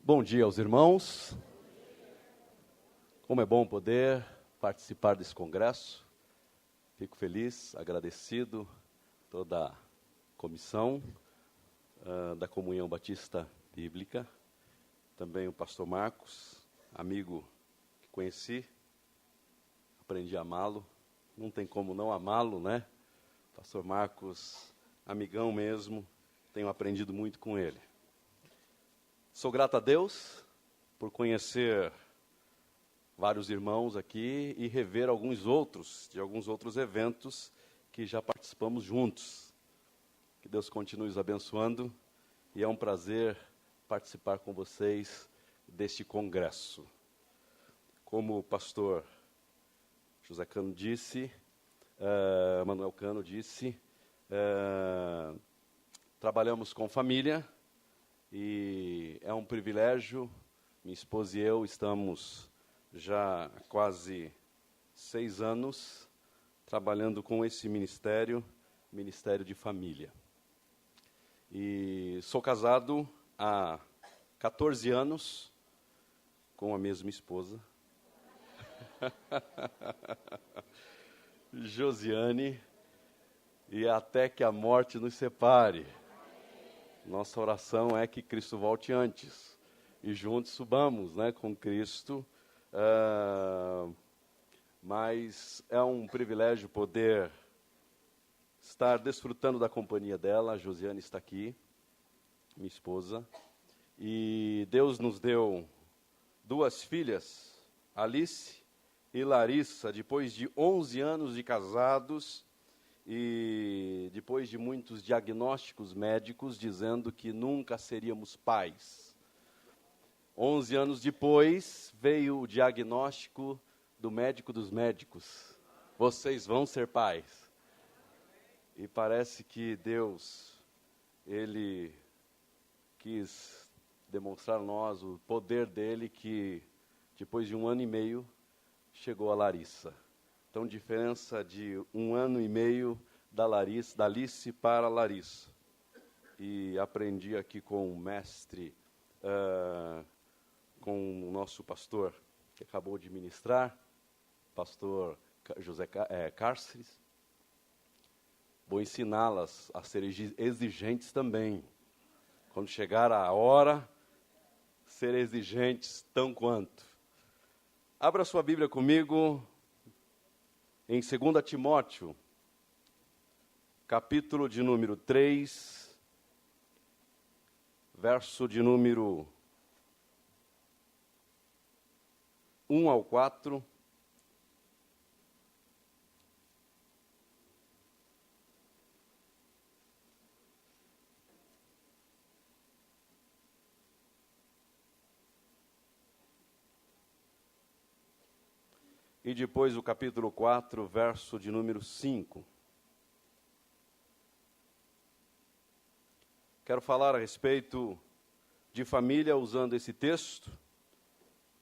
Bom dia aos irmãos. Como é bom poder participar desse congresso. Fico feliz, agradecido, toda a comissão da Comunhão Batista Bíblica. Também o pastor Marcos, amigo que conheci, aprendi a amá-lo. Não tem como não amá-lo, né? Pastor Marcos, amigão mesmo, tenho aprendido muito com ele. Sou grato a Deus por conhecer vários irmãos aqui e rever alguns outros eventos que já participamos juntos. Que Deus continue os abençoando e é um prazer participar com vocês deste congresso. Como o pastor José Cano disse, Manuel Cano disse, trabalhamos com família. E é um privilégio, minha esposa e eu estamos já há quase 6 anos trabalhando com esse Ministério de Família. E sou casado há 14 anos com a mesma esposa, Josiane, e até que a morte nos separe. Nossa oração é que Cristo volte antes e juntos subamos, né, com Cristo. Mas é um privilégio poder estar desfrutando da companhia dela. A Josiane está aqui, minha esposa. E Deus nos deu 2 filhas, Alice e Larissa, depois de 11 anos de casados. E depois de muitos diagnósticos médicos dizendo que nunca seríamos pais. 11 anos depois, veio o diagnóstico do médico dos médicos. Vocês vão ser pais. E parece que Deus, Ele quis demonstrar a nós o poder dEle, que depois de 1 ano e meio, chegou a Larissa. Então, diferença de 1 ano e meio da Alice para a Larissa. E aprendi aqui com o mestre, com o nosso pastor, que acabou de ministrar, pastor José Cárceres. Vou ensiná-las a serem exigentes também. Quando chegar a hora, ser exigentes tão quanto. Abra sua Bíblia comigo. Em 2 Timóteo, capítulo de número 3, verso de número 1 ao 4. E depois o capítulo 4, verso de número 5. Quero falar a respeito de família usando esse texto.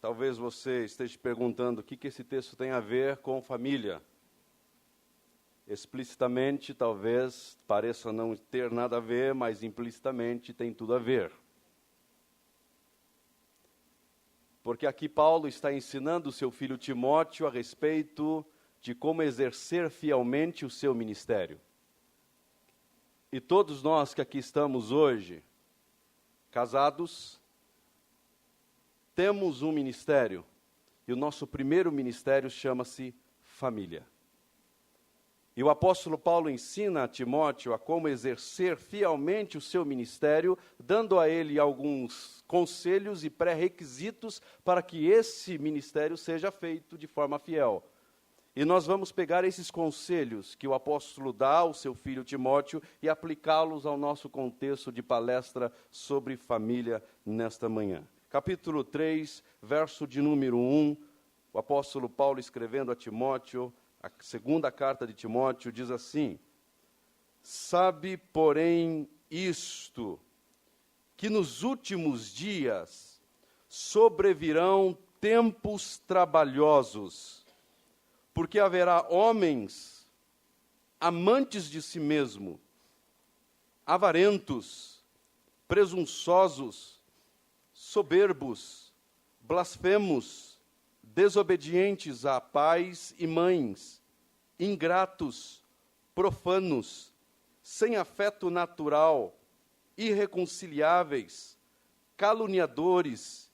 Talvez você esteja perguntando o que esse texto tem a ver com família. Explicitamente, talvez pareça não ter nada a ver, mas implicitamente tem tudo a ver. Porque aqui Paulo está ensinando o seu filho Timóteo a respeito de como exercer fielmente o seu ministério. E todos nós que aqui estamos hoje, casados, temos um ministério. E o nosso primeiro ministério chama-se família. E o apóstolo Paulo ensina a Timóteo a como exercer fielmente o seu ministério, dando a ele alguns conselhos e pré-requisitos para que esse ministério seja feito de forma fiel. E nós vamos pegar esses conselhos que o apóstolo dá ao seu filho Timóteo e aplicá-los ao nosso contexto de palestra sobre família nesta manhã. Capítulo 3, verso de número 1, o apóstolo Paulo escrevendo a Timóteo, a segunda carta de Timóteo diz assim: sabe, porém, isto, que nos últimos dias sobrevirão tempos trabalhosos, porque haverá homens amantes de si mesmo, avarentos, presunçosos, soberbos, blasfemos, desobedientes a pais e mães, ingratos, profanos, sem afeto natural, irreconciliáveis, caluniadores,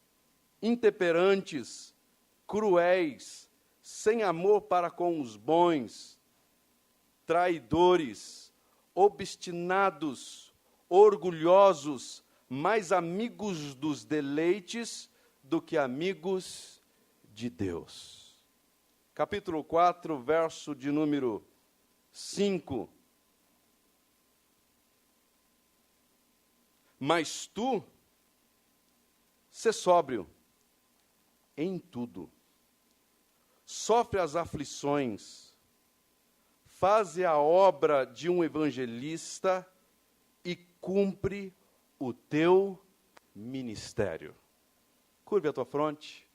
intemperantes, cruéis, sem amor para com os bons, traidores, obstinados, orgulhosos, mais amigos dos deleites do que amigos de Deus. Capítulo 4, verso de número 5. Mas tu, sê sóbrio em tudo, sofre as aflições, faze a obra de um evangelista e cumpre o teu ministério. Curve a tua fronte,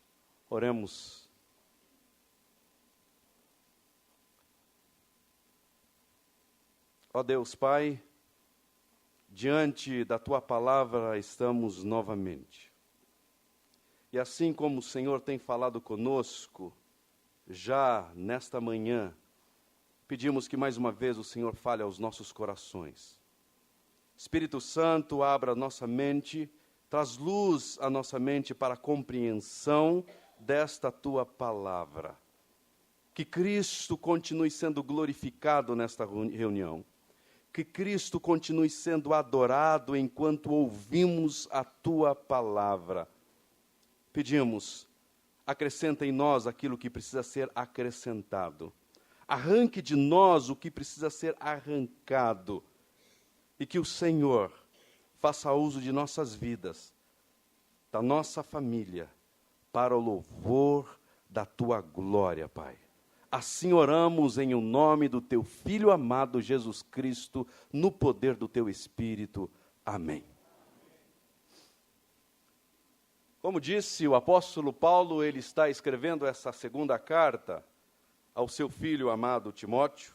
oremos. Ó Deus Pai, diante da tua palavra estamos novamente. E assim como o Senhor tem falado conosco, já nesta manhã, pedimos que mais uma vez o Senhor fale aos nossos corações. Espírito Santo, abra nossa mente, traz luz à nossa mente para a compreensão desta tua palavra. Que Cristo continue sendo glorificado nesta reunião. Que Cristo continue sendo adorado enquanto ouvimos a tua palavra. Pedimos, acrescenta em nós aquilo que precisa ser acrescentado. Arranque de nós o que precisa ser arrancado. E que o Senhor faça uso de nossas vidas, da nossa família, para o louvor da tua glória, Pai. Assim oramos em o nome do teu Filho amado Jesus Cristo, no poder do teu Espírito. Amém. Como disse o apóstolo Paulo, ele está escrevendo essa segunda carta ao seu filho amado Timóteo,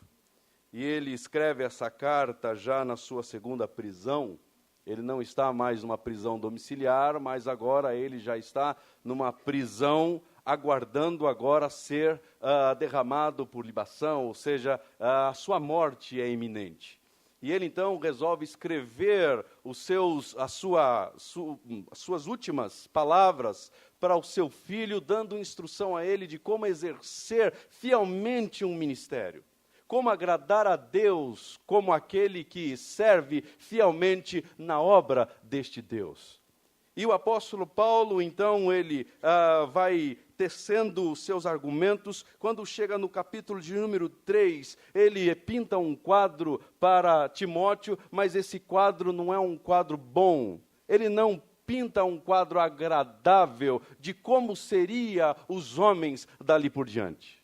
e ele escreve essa carta já na sua segunda prisão. Ele não está mais numa prisão domiciliar, mas agora ele já está numa prisão aguardando agora ser derramado por libação, ou seja, a sua morte é iminente. E ele então resolve escrever as suas últimas palavras para o seu filho, dando instrução a ele de como exercer fielmente um ministério. Como agradar a Deus como aquele que serve fielmente na obra deste Deus. E o apóstolo Paulo, então, ele vai tecendo os seus argumentos. Quando chega no capítulo de número 3, ele pinta um quadro para Timóteo, mas esse quadro não é um quadro bom. Ele não pinta um quadro agradável de como seriam os homens dali por diante.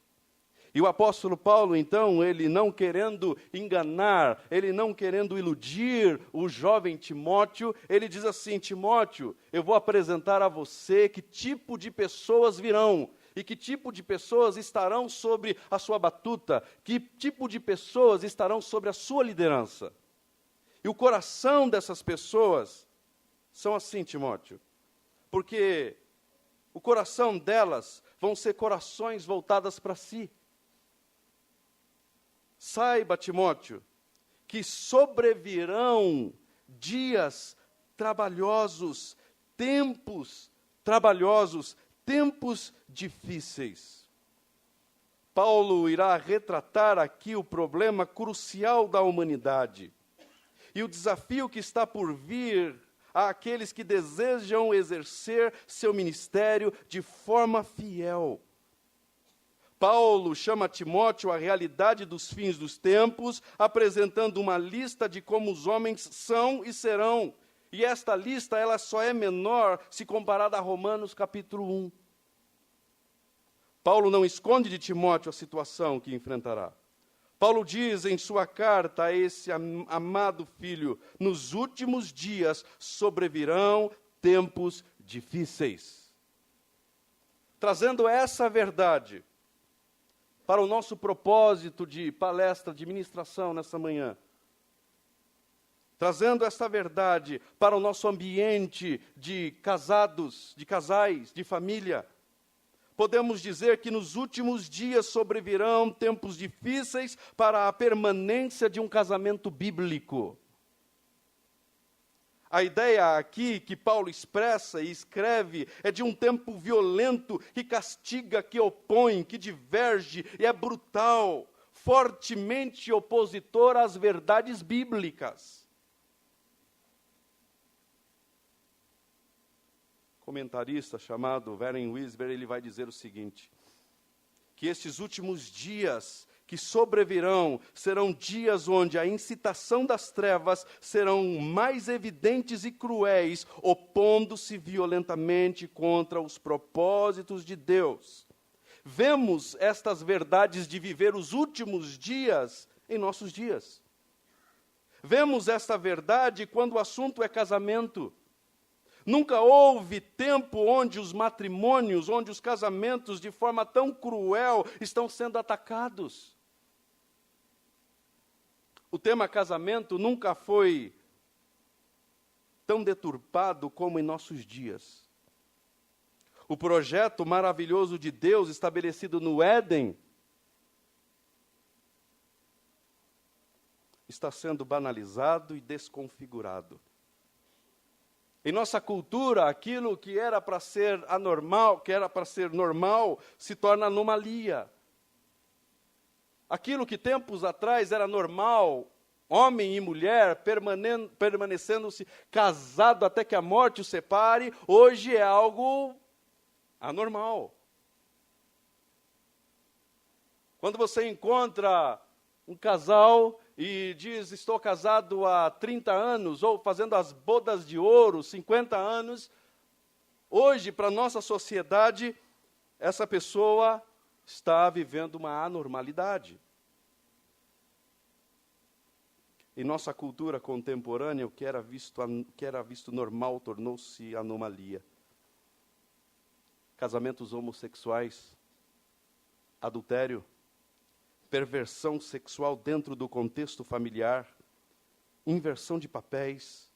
E o apóstolo Paulo, então, ele não querendo enganar, ele não querendo iludir o jovem Timóteo, ele diz assim: Timóteo, eu vou apresentar a você que tipo de pessoas virão, e que tipo de pessoas estarão sobre a sua batuta, que tipo de pessoas estarão sobre a sua liderança. E o coração dessas pessoas são assim, Timóteo, porque o coração delas vão ser corações voltadas para si. Saiba, Timóteo, que sobrevirão dias trabalhosos, tempos trabalhosos, tempos difíceis. Paulo irá retratar aqui o problema crucial da humanidade e o desafio que está por vir àqueles que desejam exercer seu ministério de forma fiel. Paulo chama Timóteo à realidade dos fins dos tempos, apresentando uma lista de como os homens são e serão. E esta lista, ela só é menor se comparada a Romanos capítulo 1. Paulo não esconde de Timóteo a situação que enfrentará. Paulo diz em sua carta a esse amado filho: nos últimos dias sobrevirão tempos difíceis. Trazendo essa verdade para o nosso propósito de palestra, de ministração nessa manhã, trazendo esta verdade para o nosso ambiente de casados, de casais, de família, podemos dizer que nos últimos dias sobrevirão tempos difíceis para a permanência de um casamento bíblico. A ideia aqui que Paulo expressa e escreve é de um tempo violento que castiga, que opõe, que diverge e é brutal, fortemente opositor às verdades bíblicas. Comentarista chamado Warren Wiersbe, ele vai dizer o seguinte, que estes últimos dias que sobrevirão serão dias onde a incitação das trevas serão mais evidentes e cruéis, opondo-se violentamente contra os propósitos de Deus. Vemos estas verdades de viver os últimos dias em nossos dias. Vemos esta verdade quando o assunto é casamento. Nunca houve tempo onde os matrimônios, onde os casamentos, de forma tão cruel, estão sendo atacados. O tema casamento nunca foi tão deturpado como em nossos dias. O projeto maravilhoso de Deus, estabelecido no Éden, está sendo banalizado e desconfigurado. Em nossa cultura, aquilo que era para ser anormal, que era para ser normal, se torna anomalia. Aquilo que tempos atrás era normal, homem e mulher permanecendo-se casado até que a morte os separe, hoje é algo anormal. Quando você encontra um casal e diz, estou casado há 30 anos, ou fazendo as bodas de ouro, 50 anos, hoje, para a nossa sociedade, essa pessoa está vivendo uma anormalidade. Em nossa cultura contemporânea, o que era visto normal tornou-se anomalia. Casamentos homossexuais, adultério, perversão sexual dentro do contexto familiar, inversão de papéis.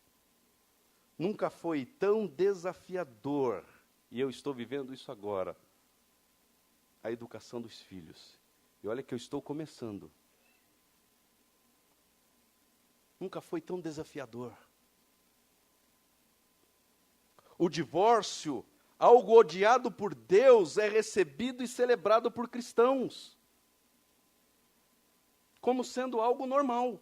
Nunca foi tão desafiador, e eu estou vivendo isso agora, a educação dos filhos. E olha que eu estou começando. Nunca foi tão desafiador. O divórcio, algo odiado por Deus, é recebido e celebrado por cristãos como sendo algo normal.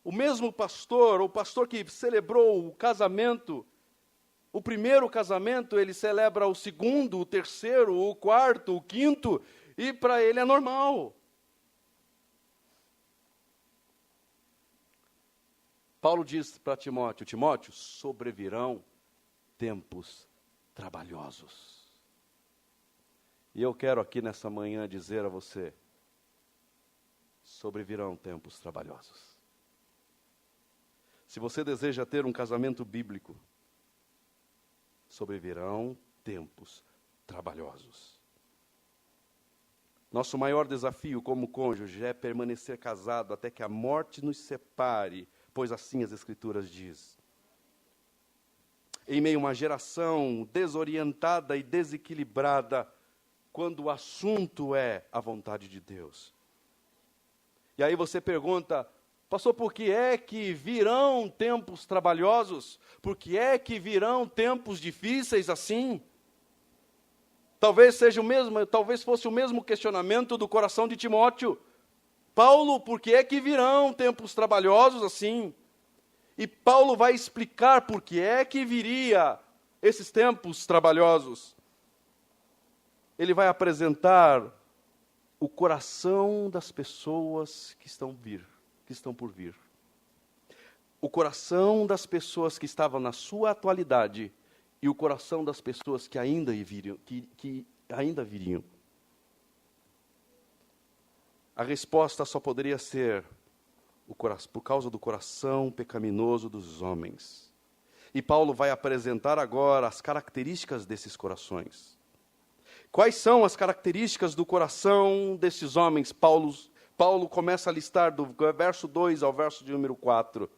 O mesmo pastor, o pastor que celebrou o casamento, o primeiro casamento, ele celebra o segundo, o terceiro, o quarto, o quinto, e para ele é normal. Paulo diz para Timóteo, Timóteo, sobrevirão tempos trabalhosos. E eu quero aqui nessa manhã dizer a você, sobrevirão tempos trabalhosos. Se você deseja ter um casamento bíblico, sobrevirão tempos trabalhosos. Nosso maior desafio como cônjuge é permanecer casado até que a morte nos separe, pois assim as Escrituras dizem. Em meio a uma geração desorientada e desequilibrada, quando o assunto é a vontade de Deus. E aí você pergunta, pastor, por que é que virão tempos trabalhosos? Por que é que virão tempos difíceis assim? Talvez fosse o mesmo questionamento do coração de Timóteo. Paulo, por que é que virão tempos trabalhosos assim? E Paulo vai explicar por que é que viria esses tempos trabalhosos. Ele vai apresentar o coração das pessoas que estão por vir. O coração das pessoas que estavam na sua atualidade e o coração das pessoas que ainda viriam. A resposta só poderia ser por causa do coração pecaminoso dos homens. E Paulo vai apresentar agora as características desses corações. Quais são as características do coração desses homens? Paulo começa a listar do verso 2 ao verso de número 4.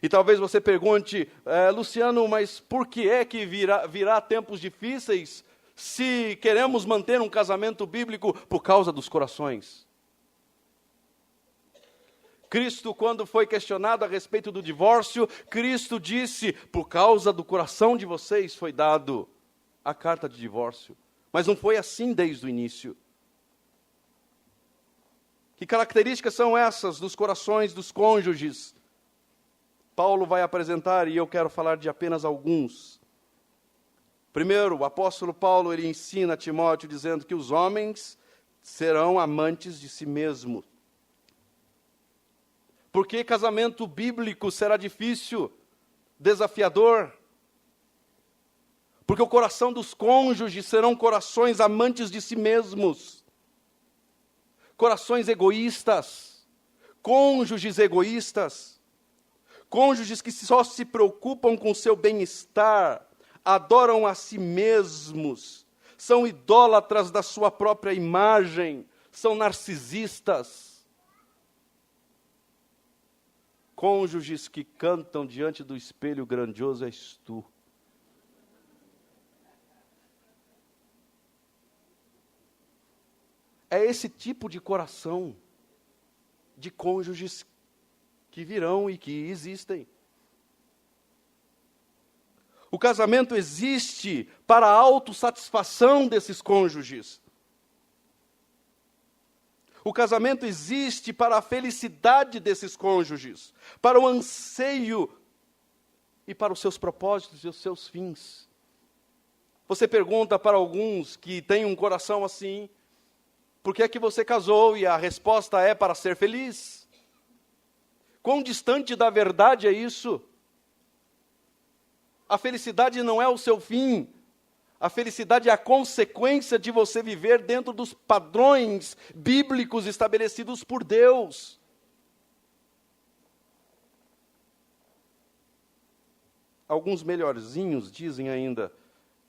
E talvez você pergunte, Luciano, mas por que é que virá tempos difíceis se queremos manter um casamento bíblico? Por causa dos corações. Cristo, quando foi questionado a respeito do divórcio, Cristo disse, por causa do coração de vocês foi dado a carta de divórcio. Mas não foi assim desde o início. Que características são essas dos corações dos cônjuges? Paulo vai apresentar, e eu quero falar de apenas alguns. Primeiro, o apóstolo Paulo, ele ensina a Timóteo dizendo que os homens serão amantes de si mesmos. Porque casamento bíblico será difícil, desafiador? Porque o coração dos cônjuges serão corações amantes de si mesmos. Corações egoístas, cônjuges egoístas. Cônjuges que só se preocupam com seu bem-estar, adoram a si mesmos, são idólatras da sua própria imagem, são narcisistas. Cônjuges que cantam diante do espelho, grandioso és tu. É esse tipo de coração de cônjuges que virão e que existem. O casamento existe para a autossatisfação desses cônjuges. O casamento existe para a felicidade desses cônjuges, para o anseio e para os seus propósitos e os seus fins. Você pergunta para alguns que têm um coração assim, por que é que você casou? E a resposta é para ser feliz. Quão distante da verdade é isso? A felicidade não é o seu fim. A felicidade é a consequência de você viver dentro dos padrões bíblicos estabelecidos por Deus. Alguns melhorzinhos dizem ainda,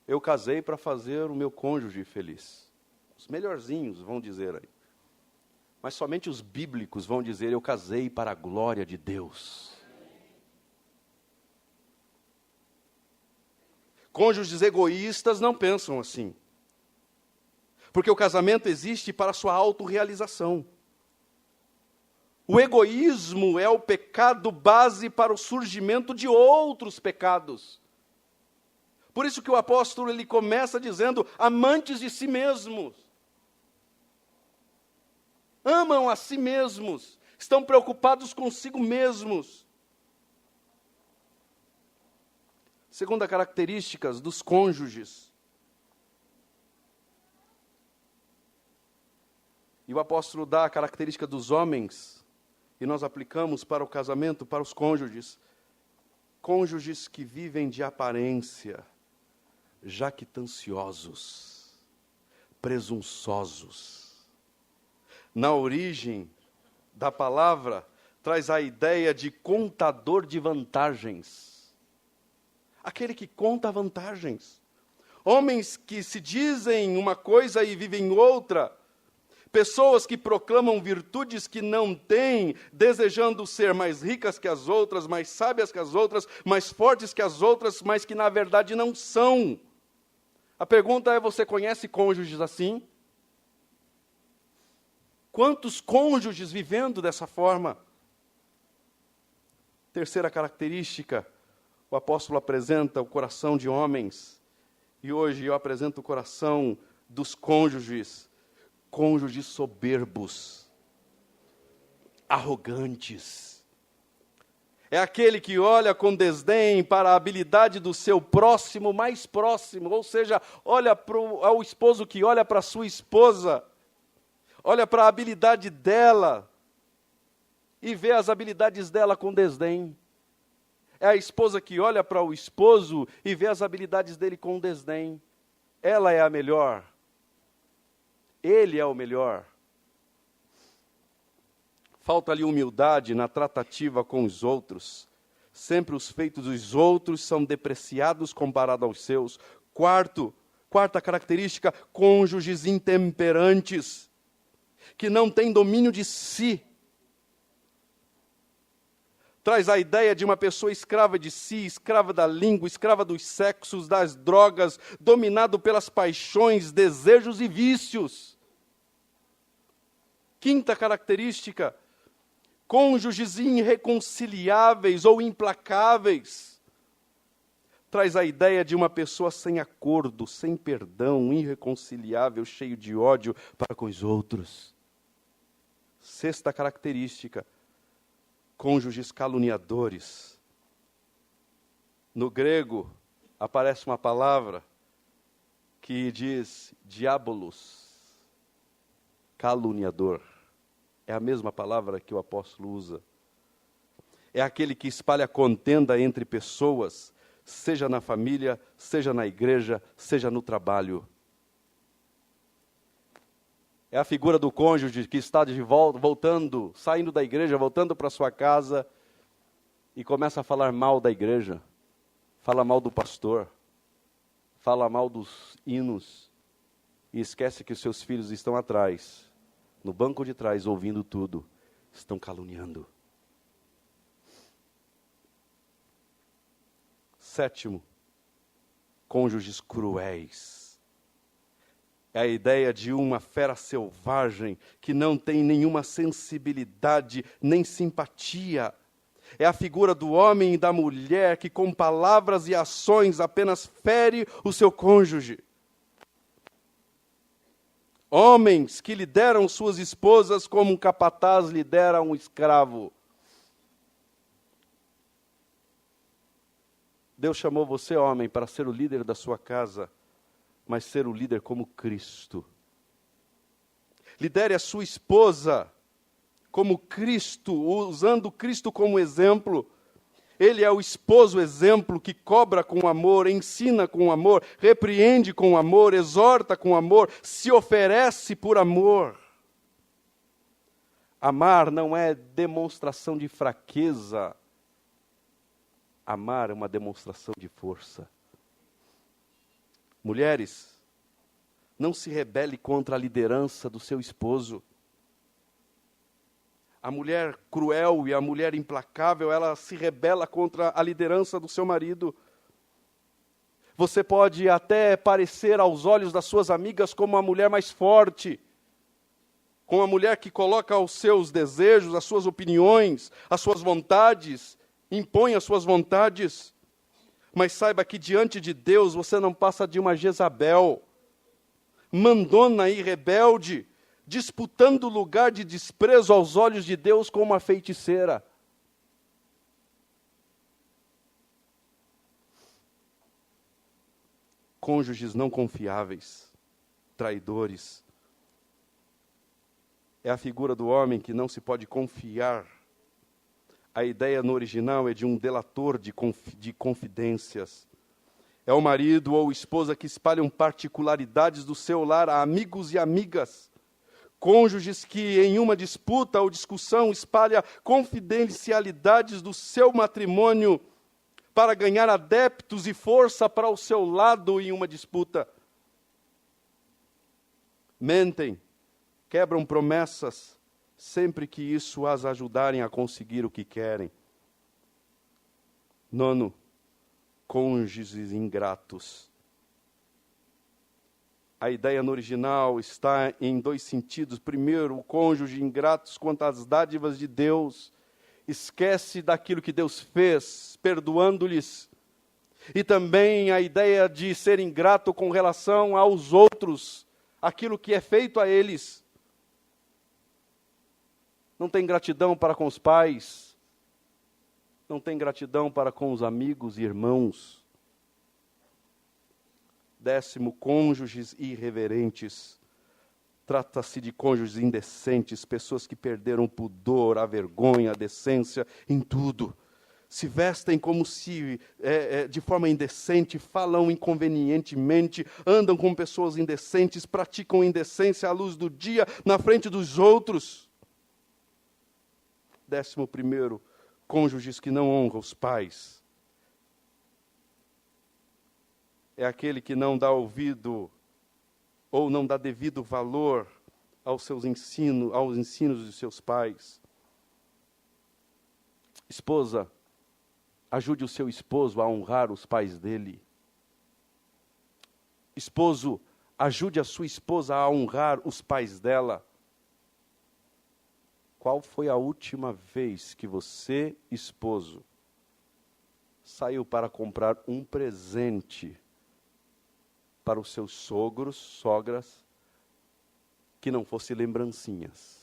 eu casei para fazer o meu cônjuge feliz. Os melhorzinhos vão dizer aí. Mas somente os bíblicos vão dizer, eu casei para a glória de Deus. Cônjuges egoístas não pensam assim. Porque o casamento existe para a sua autorrealização. O egoísmo é o pecado base para o surgimento de outros pecados. Por isso que o apóstolo ele começa dizendo, amantes de si mesmos. Amam a si mesmos, estão preocupados consigo mesmos. Segunda característica dos cônjuges. E o apóstolo dá a característica dos homens, e nós aplicamos para o casamento, para os cônjuges. Cônjuges que vivem de aparência, jactanciosos, presunçosos. Na origem da palavra, traz a ideia de contador de vantagens. Aquele que conta vantagens. Homens que se dizem uma coisa e vivem outra. Pessoas que proclamam virtudes que não têm, desejando ser mais ricas que as outras, mais sábias que as outras, mais fortes que as outras, mas que na verdade não são. A pergunta é, você conhece cônjuges assim? Quantos cônjuges vivendo dessa forma? Terceira característica, o apóstolo apresenta o coração de homens, e hoje eu apresento o coração dos cônjuges, cônjuges soberbos, arrogantes. É aquele que olha com desdém para a habilidade do seu próximo mais próximo, ou seja, olha ao esposo que olha para a sua esposa, olha para a habilidade dela e vê as habilidades dela com desdém. É a esposa que olha para o esposo e vê as habilidades dele com desdém. Ela é a melhor. Ele é o melhor. Falta-lhe humildade na tratativa com os outros. Sempre os feitos dos outros são depreciados comparado aos seus. Quarta característica, cônjuges intemperantes. que não tem domínio de si. Traz a ideia de uma pessoa escrava de si, escrava da língua, escrava dos sexos, das drogas, dominado pelas paixões, desejos e vícios. Quinta característica, cônjuges irreconciliáveis ou implacáveis. Traz a ideia de uma pessoa sem acordo, sem perdão, irreconciliável, cheio de ódio para com os outros. Sexta característica, cônjuges caluniadores. No grego, aparece uma palavra que diz diabolos, caluniador. É a mesma palavra que o apóstolo usa. É aquele que espalha contenda entre pessoas, seja na família, seja na igreja, seja no trabalho. É a figura do cônjuge que está de volta, voltando, saindo da igreja, voltando para sua casa e começa a falar mal da igreja, fala mal do pastor, fala mal dos hinos e esquece que os seus filhos estão atrás, no banco de trás, ouvindo tudo, estão caluniando. Sétimo, cônjuges cruéis. É a ideia de uma fera selvagem que não tem nenhuma sensibilidade nem simpatia. É a figura do homem e da mulher que com palavras e ações apenas fere o seu cônjuge. Homens que lideram suas esposas como um capataz lidera um escravo. Deus chamou você, homem, para ser o líder da sua casa, mas ser o líder como Cristo. Lidere a sua esposa como Cristo, usando Cristo como exemplo. Ele é o esposo exemplo que cobra com amor, ensina com amor, repreende com amor, exorta com amor, se oferece por amor. Amar não é demonstração de fraqueza. Amar é uma demonstração de força. Mulheres, não se rebele contra a liderança do seu esposo. A mulher cruel e a mulher implacável, ela se rebela contra a liderança do seu marido. Você pode até parecer aos olhos das suas amigas como a mulher mais forte, como a mulher que coloca os seus desejos, as suas opiniões, as suas vontades, impõe as suas vontades. Mas saiba que diante de Deus você não passa de uma Jezabel, mandona e rebelde, disputando o lugar de desprezo aos olhos de Deus com uma feiticeira. Cônjuges não confiáveis, traidores. É a figura do homem que não se pode confiar. A ideia no original é de um delator de confidências. É o marido ou esposa que espalham particularidades do seu lar a amigos e amigas. Cônjuges que em uma disputa ou discussão espalha confidencialidades do seu matrimônio para ganhar adeptos e força para o seu lado em uma disputa. Mentem, quebram promessas, sempre que isso as ajudarem a conseguir o que querem. Nono, cônjuges ingratos. A ideia no original está em dois sentidos. Primeiro, o cônjuge ingratos quanto às dádivas de Deus. Esquece daquilo que Deus fez, perdoando-lhes. E também a ideia de ser ingrato com relação aos outros, aquilo que é feito a eles. Não tem gratidão para com os pais, não tem gratidão para com os amigos e irmãos. Décimo, cônjuges irreverentes. Trata-se de cônjuges indecentes, pessoas que perderam o pudor, a vergonha, a decência em tudo. Se vestem como se, de forma indecente, falam inconvenientemente, andam com pessoas indecentes, praticam indecência à luz do dia, na frente dos outros. 11º, cônjuges que não honram os pais. É aquele que não dá ouvido ou não dá devido valor aos ensinos de seus pais. Esposa, ajude o seu esposo a honrar os pais dele. Esposo, ajude a sua esposa a honrar os pais dela. Qual foi a última vez que você, esposo, saiu para comprar um presente para os seus sogros, sogras, que não fosse lembrancinhas?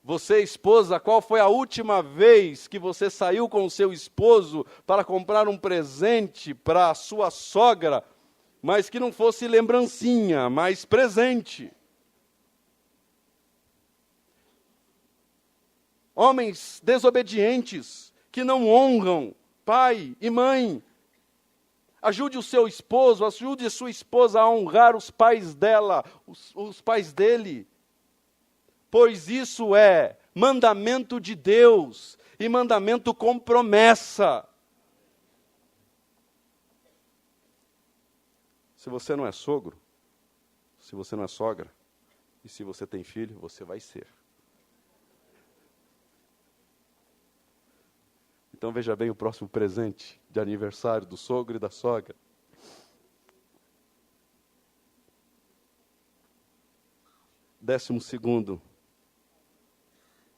Você, esposa, qual foi a última vez que você saiu com o seu esposo para comprar um presente para a sua sogra, mas que não fosse lembrancinha, mas presente? Homens desobedientes, que não honram pai e mãe. Ajude o seu esposo, ajude a sua esposa a honrar os pais dela, os pais dele. Pois isso é mandamento de Deus, e mandamento com promessa. Se você não é sogro, se você não é sogra, e se você tem filho, você vai ser. Então veja bem o próximo presente de aniversário do sogro e da sogra. Décimo segundo,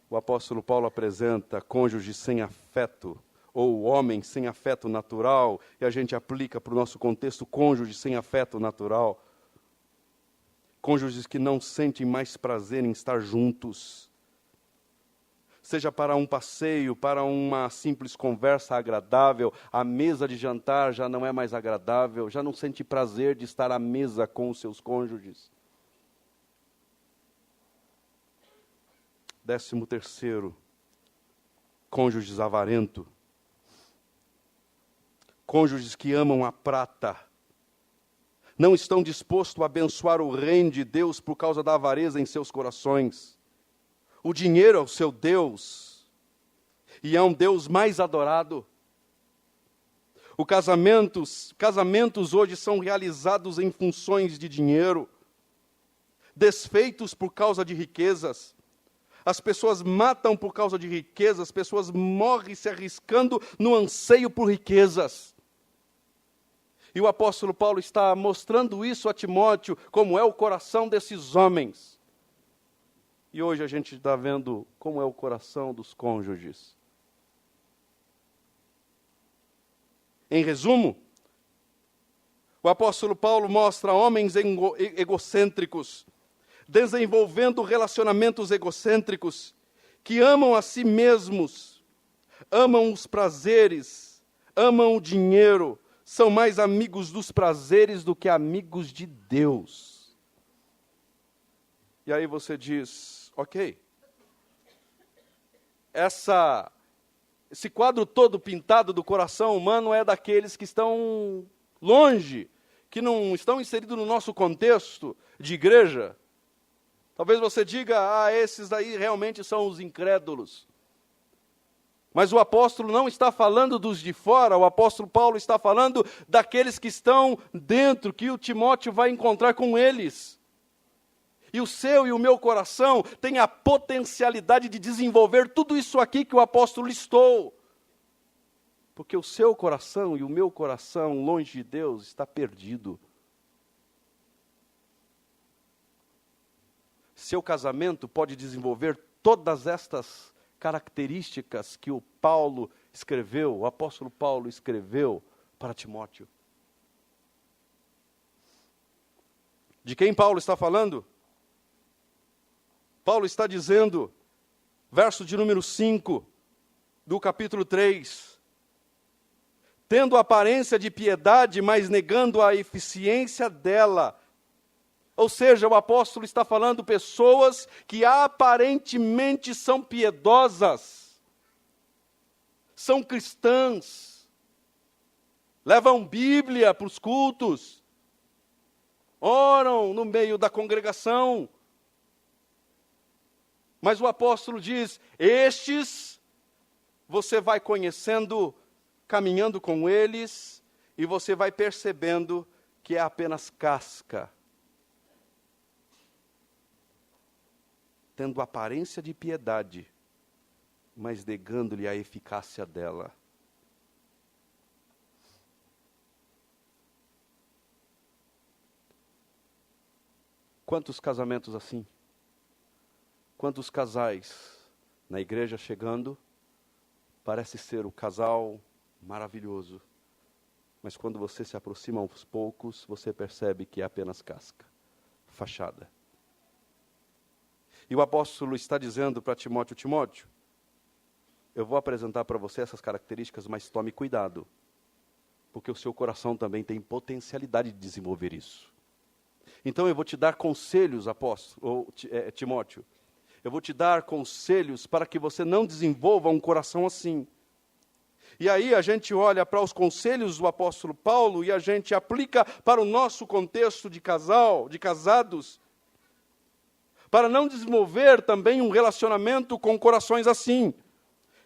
o apóstolo Paulo apresenta cônjuge sem afeto, ou homem sem afeto natural, e a gente aplica para o nosso contexto cônjuge sem afeto natural. Cônjuges que não sentem mais prazer em estar juntos. Seja para um passeio, para uma simples conversa agradável, a mesa de jantar já não é mais agradável, já não sente prazer de estar à mesa com os seus cônjuges. 13º, cônjuges avarentos. Cônjuges que amam a prata, não estão dispostos a abençoar o reino de Deus por causa da avareza em seus corações. O dinheiro é o seu Deus, e é um Deus mais adorado. Casamentos hoje são realizados em funções de dinheiro, desfeitos por causa de riquezas. As pessoas matam por causa de riquezas, as pessoas morrem se arriscando no anseio por riquezas. E o apóstolo Paulo está mostrando isso a Timóteo, como é o coração desses homens. E hoje a gente está vendo como é o coração dos cônjuges. Em resumo, o apóstolo Paulo mostra homens egocêntricos, desenvolvendo relacionamentos egocêntricos, que amam a si mesmos, amam os prazeres, amam o dinheiro, são mais amigos dos prazeres do que amigos de Deus. E aí você diz, ok, esse quadro todo pintado do coração humano é daqueles que estão longe, que não estão inseridos no nosso contexto de igreja. Talvez você diga, esses aí realmente são os incrédulos. Mas o apóstolo não está falando dos de fora, o apóstolo Paulo está falando daqueles que estão dentro, que o Timóteo vai encontrar com eles. E o seu e o meu coração tem a potencialidade de desenvolver tudo isso aqui que o apóstolo listou. Porque o seu coração e o meu coração, longe de Deus, está perdido. Seu casamento pode desenvolver todas estas características que o apóstolo Paulo escreveu para Timóteo. De quem Paulo está falando? Paulo está dizendo, verso de número 5, do capítulo 3, tendo aparência de piedade, mas negando a eficiência dela. Ou seja, o apóstolo está falando pessoas que aparentemente são piedosas, são cristãs, levam Bíblia para os cultos, oram no meio da congregação. Mas o apóstolo diz, estes você vai conhecendo, caminhando com eles, e você vai percebendo que é apenas casca, tendo aparência de piedade, mas negando-lhe a eficácia dela. Quantos casamentos assim? Quantos casais na igreja chegando, parece ser o casal maravilhoso, mas quando você se aproxima aos poucos, você percebe que é apenas casca, fachada. E o apóstolo está dizendo para Timóteo: Timóteo, eu vou apresentar para você essas características, mas tome cuidado, porque o seu coração também tem potencialidade de desenvolver isso. Então eu vou te dar conselhos, Timóteo. Eu vou te dar conselhos para que você não desenvolva um coração assim. E aí a gente olha para os conselhos do apóstolo Paulo e a gente aplica para o nosso contexto de casal, de casados, para não desenvolver também um relacionamento com corações assim.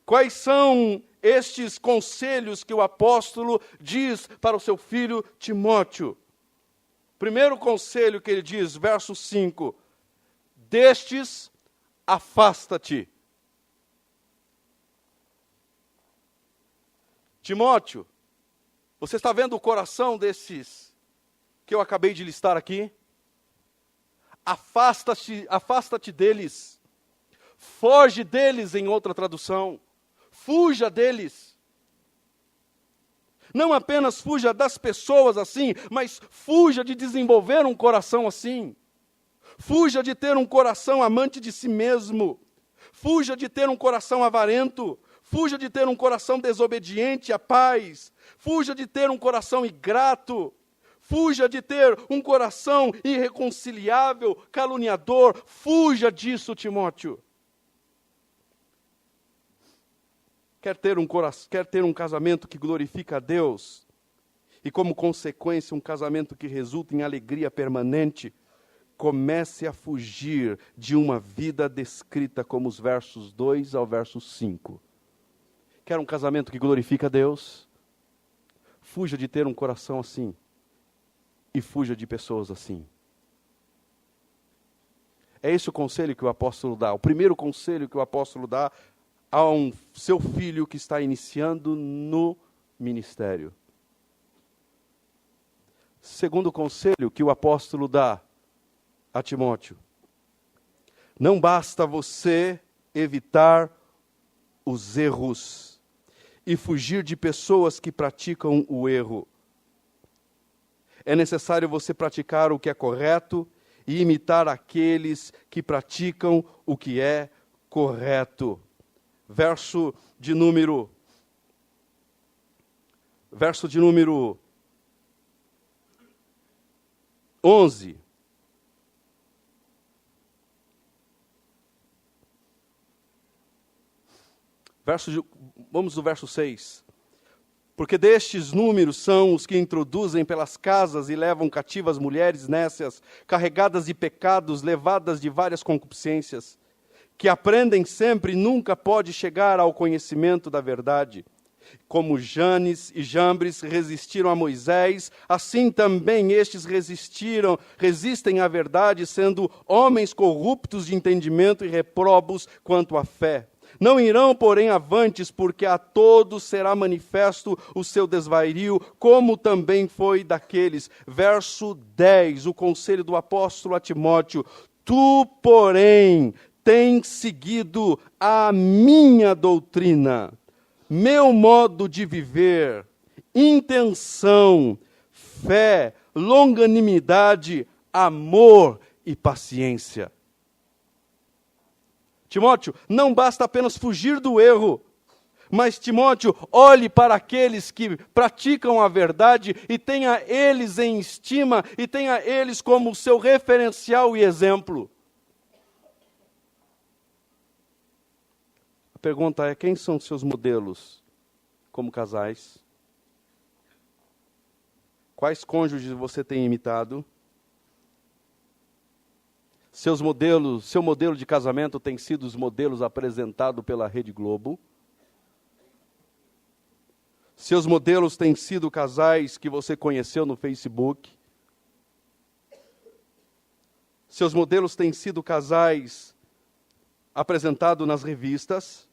Quais são estes conselhos que o apóstolo diz para o seu filho Timóteo? Primeiro conselho que ele diz, verso 5, destes afasta-te. Timóteo, você está vendo o coração desses que eu acabei de listar aqui? Afasta-te deles. Foge deles, em outra tradução. Fuja deles. Não apenas fuja das pessoas assim, mas fuja de desenvolver um coração assim. Fuja de ter um coração amante de si mesmo. Fuja de ter um coração avarento. Fuja de ter um coração desobediente à paz. Fuja de ter um coração ingrato. Fuja de ter um coração irreconciliável, caluniador. Fuja disso, Timóteo. Quer ter um casamento que glorifica a Deus? E como consequência, um casamento que resulta em alegria permanente? Comece a fugir de uma vida descrita como os versos 2 ao verso 5. Quer um casamento que glorifica a Deus? Fuja de ter um coração assim. E fuja de pessoas assim. É esse o conselho que o apóstolo dá. O primeiro conselho que o apóstolo dá a um seu filho que está iniciando no ministério. Segundo conselho que o apóstolo dá a Timóteo: não basta você evitar os erros e fugir de pessoas que praticam o erro. É necessário você praticar o que é correto e imitar aqueles que praticam o que é correto. Verso de número 11. Vamos do verso 6. Porque destes números são os que introduzem pelas casas e levam cativas mulheres nécias, carregadas de pecados, levadas de várias concupiscências, que aprendem sempre e nunca pode chegar ao conhecimento da verdade. Como Janes e Jambres resistiram a Moisés, assim também estes resistem à verdade, sendo homens corruptos de entendimento e reprobos quanto à fé. Não irão, porém, avantes, porque a todos será manifesto o seu desvario, como também foi daqueles. Verso 10, o conselho do apóstolo a Timóteo: tu, porém, tens seguido a minha doutrina, meu modo de viver, intenção, fé, longanimidade, amor e paciência. Timóteo, não basta apenas fugir do erro, mas Timóteo, olhe para aqueles que praticam a verdade e tenha eles em estima e tenha eles como seu referencial e exemplo. A pergunta é: quem são seus modelos como casais? Quais cônjuges você tem imitado? Seu modelo de casamento tem sido os modelos apresentados pela Rede Globo? Seus modelos têm sido casais que você conheceu no Facebook? Seus modelos têm sido casais apresentados nas revistas.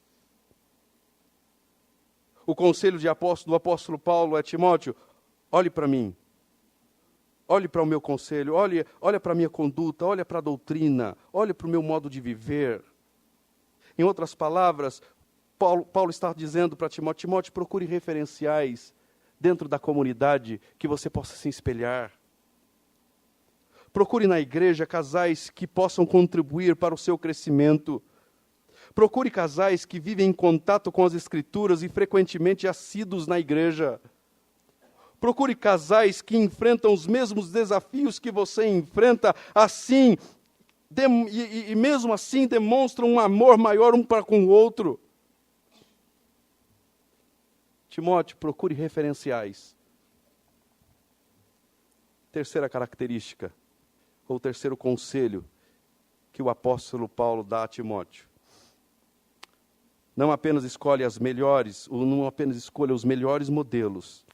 O conselho do apóstolo Paulo é: Timóteo, olhe para mim. Olhe para o meu conselho, olhe para a minha conduta, olhe para a doutrina, olhe para o meu modo de viver. Em outras palavras, Paulo está dizendo para Timóteo: Timóteo, procure referenciais dentro da comunidade que você possa se espelhar. Procure na igreja casais que possam contribuir para o seu crescimento. Procure casais que vivem em contato com as Escrituras e frequentemente assíduos na igreja. Procure casais que enfrentam os mesmos desafios que você enfrenta, assim, e mesmo assim demonstram um amor maior um para com o outro. Timóteo, procure referenciais. Terceira característica, ou terceiro conselho que o apóstolo Paulo dá a Timóteo. Não apenas escolha os melhores modelos,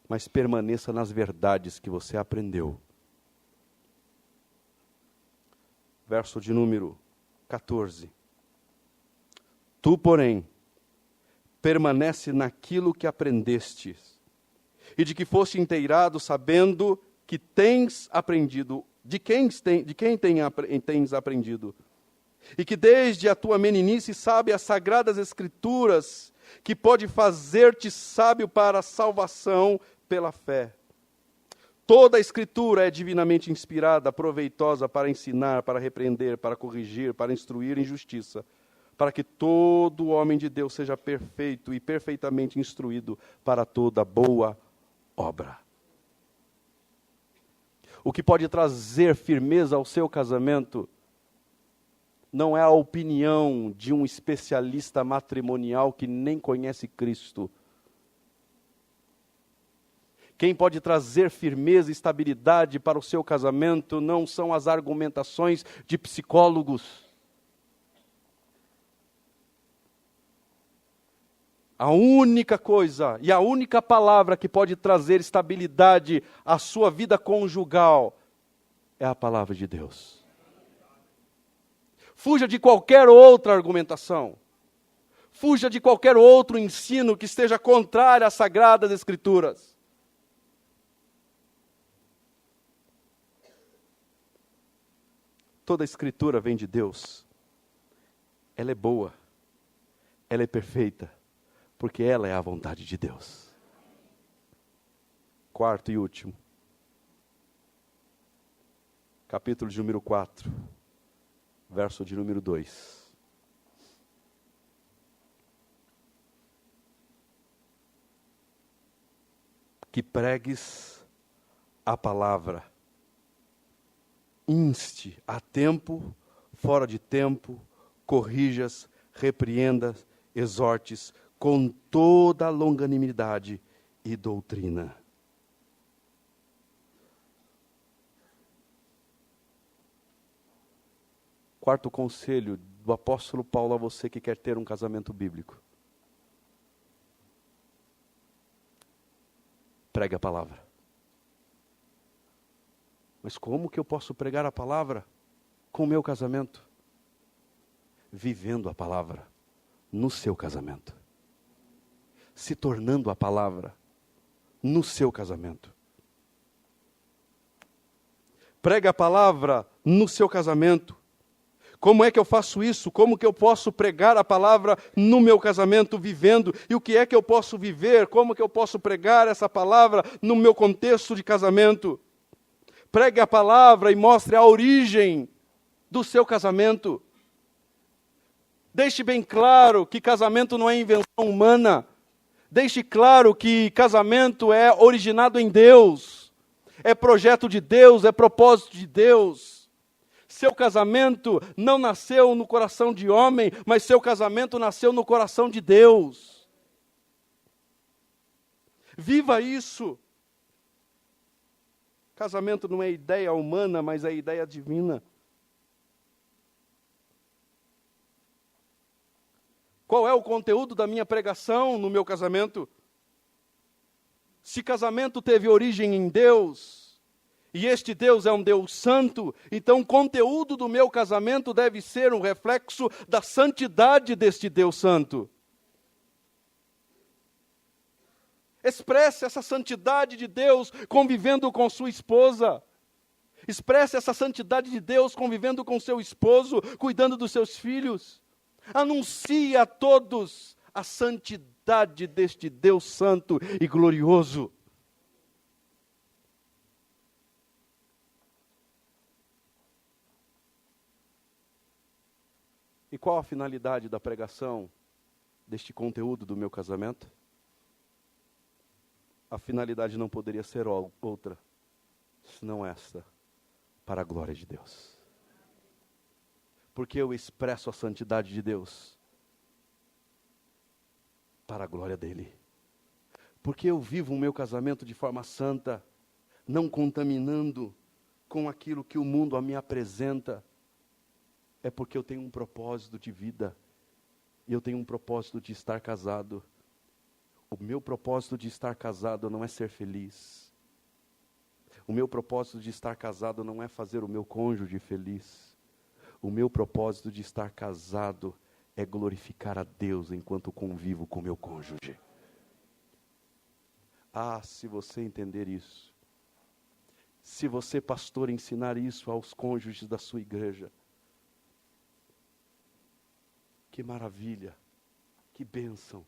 mas permaneça nas verdades que você aprendeu. Verso de número 14. Tu, porém, permanece naquilo que aprendestes, e de que foste inteirado, sabendo que tens aprendido, de quem tens aprendido, e que desde a tua meninice sabe as sagradas Escrituras, que pode fazer-te sábio para a salvação pela fé. Toda a Escritura é divinamente inspirada, proveitosa para ensinar, para repreender, para corrigir, para instruir em justiça, para que todo homem de Deus seja perfeito e perfeitamente instruído para toda boa obra. O que pode trazer firmeza ao seu casamento não é a opinião de um especialista matrimonial que nem conhece Cristo. Quem pode trazer firmeza e estabilidade para o seu casamento não são as argumentações de psicólogos. A única coisa e a única palavra que pode trazer estabilidade à sua vida conjugal é a palavra de Deus. Fuja de qualquer outra argumentação. Fuja de qualquer outro ensino que esteja contrário às Sagradas Escrituras. Toda a Escritura vem de Deus. Ela é boa. Ela é perfeita. Porque ela é a vontade de Deus. Quarto e último. Capítulo de número 4. Verso de número 2. Que pregues a palavra. Inste a tempo, fora de tempo, corrijas, repreendas, exortes, com toda a longanimidade e doutrina. Quarto conselho do apóstolo Paulo a você que quer ter um casamento bíblico. Pregue a palavra. Mas como que eu posso pregar a palavra com o meu casamento? Vivendo a palavra no seu casamento. Se tornando a palavra no seu casamento. Pregue a palavra no seu casamento. Como é que eu faço isso? Como que eu posso pregar a palavra no meu casamento vivendo? E o que é que eu posso viver? Como que eu posso pregar essa palavra no meu contexto de casamento? Pregue a palavra e mostre a origem do seu casamento. Deixe bem claro que casamento não é invenção humana. Deixe claro que casamento é originado em Deus. É projeto de Deus, é propósito de Deus. Seu casamento não nasceu no coração de homem, mas seu casamento nasceu no coração de Deus. Viva isso. Casamento não é ideia humana, mas é ideia divina. Qual é o conteúdo da minha pregação no meu casamento? Se casamento teve origem em Deus, E este Deus é um Deus santo, então o conteúdo do meu casamento deve ser um reflexo da santidade deste Deus santo. Expresse essa santidade de Deus convivendo com sua esposa. Expresse essa santidade de Deus convivendo com seu esposo, cuidando dos seus filhos. Anuncie a todos a santidade deste Deus santo e glorioso. E qual a finalidade da pregação deste conteúdo do meu casamento? A finalidade não poderia ser outra, senão esta, para a glória de Deus. Porque eu expresso a santidade de Deus para a glória dEle. Porque eu vivo o meu casamento de forma santa, não contaminando com aquilo que o mundo me apresenta. É porque eu tenho um propósito de vida. E eu tenho um propósito de estar casado. O meu propósito de estar casado não é ser feliz. O meu propósito de estar casado não é fazer o meu cônjuge feliz. O meu propósito de estar casado é glorificar a Deus enquanto convivo com meu cônjuge. Ah, se você entender isso. Se você, pastor, ensinar isso aos cônjuges da sua igreja. Que maravilha, que bênção.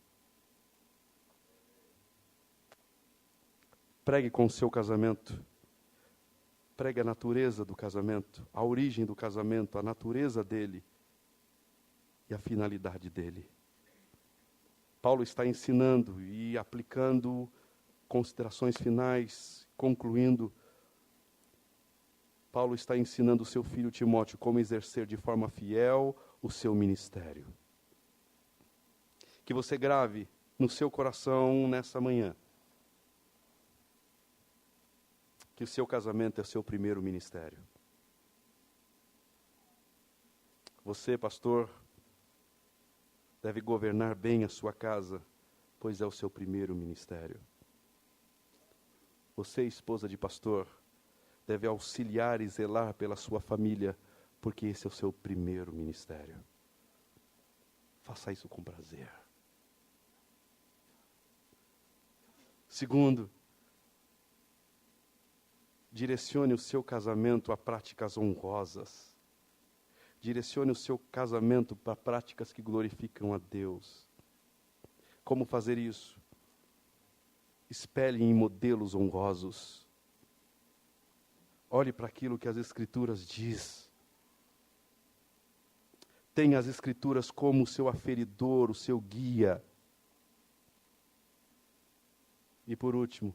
Pregue com o seu casamento. Pregue a natureza do casamento, a origem do casamento, a natureza dele e a finalidade dele. Paulo está ensinando e aplicando considerações finais, concluindo. Paulo está ensinando o seu filho Timóteo como exercer de forma fiel o seu ministério. Que você grave no seu coração nessa manhã que o seu casamento é o seu primeiro ministério. Você, pastor, deve governar bem a sua casa, pois é o seu primeiro ministério. Você, esposa de pastor, deve auxiliar e zelar pela sua família, porque esse é o seu primeiro ministério. Faça isso com prazer. Segundo, direcione o seu casamento a práticas honrosas. Direcione o seu casamento para práticas que glorificam a Deus. Como fazer isso? Espelhe em modelos honrosos. Olhe para aquilo que as Escrituras diz. Tenha as Escrituras como o seu aferidor, o seu guia. E por último,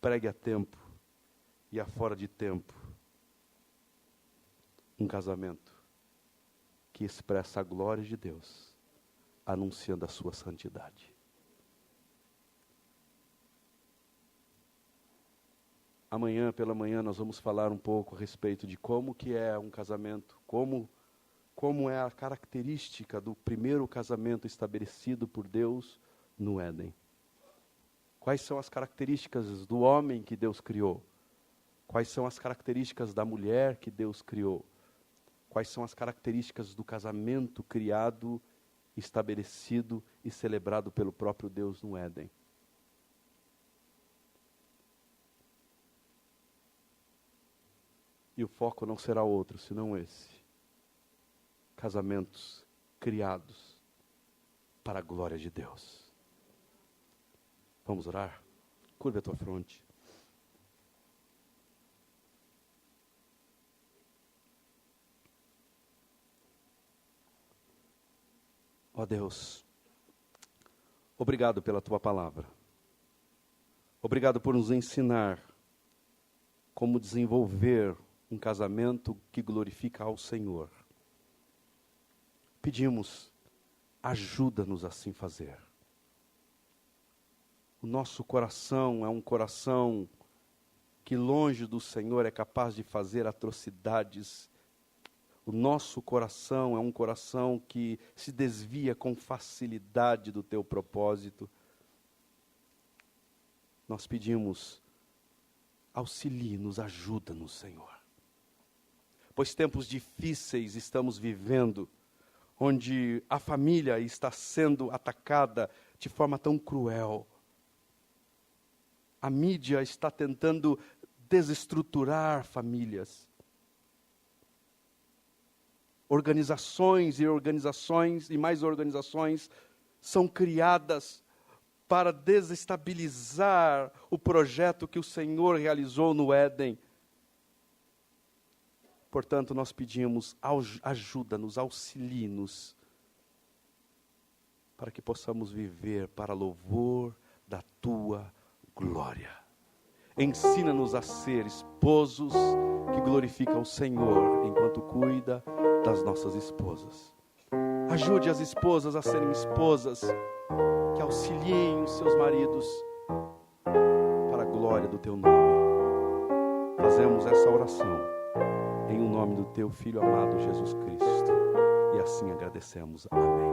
pregue a tempo e a fora de tempo um casamento que expressa a glória de Deus, anunciando a sua santidade. Amanhã pela manhã nós vamos falar um pouco a respeito de como que é um casamento, como é a característica do primeiro casamento estabelecido por Deus no Éden. Quais são as características do homem que Deus criou? Quais são as características da mulher que Deus criou? Quais são as características do casamento criado, estabelecido e celebrado pelo próprio Deus no Éden? E o foco não será outro, senão esse. Casamentos criados para a glória de Deus. Vamos orar? Curva a tua fronte. Ó Deus, obrigado pela tua palavra. Obrigado por nos ensinar como desenvolver um casamento que glorifica ao Senhor. Pedimos, ajuda-nos a assim fazer. O nosso coração é um coração que longe do Senhor é capaz de fazer atrocidades. O nosso coração é um coração que se desvia com facilidade do teu propósito. Nós pedimos auxilie-nos, ajuda-nos, Senhor. Pois tempos difíceis estamos vivendo, onde a família está sendo atacada de forma tão cruel. A mídia está tentando desestruturar famílias. Organizações e mais organizações são criadas para desestabilizar o projeto que o Senhor realizou no Éden. Portanto, nós pedimos, ajuda-nos, auxilie-nos, para que possamos viver para louvor da Tua glória. Ensina-nos a ser esposos que glorificam o Senhor, enquanto cuida das nossas esposas. Ajude as esposas a serem esposas que auxiliem os seus maridos para a glória do Teu nome. Fazemos essa oração em o nome do Teu Filho amado Jesus Cristo. E assim agradecemos. Amém.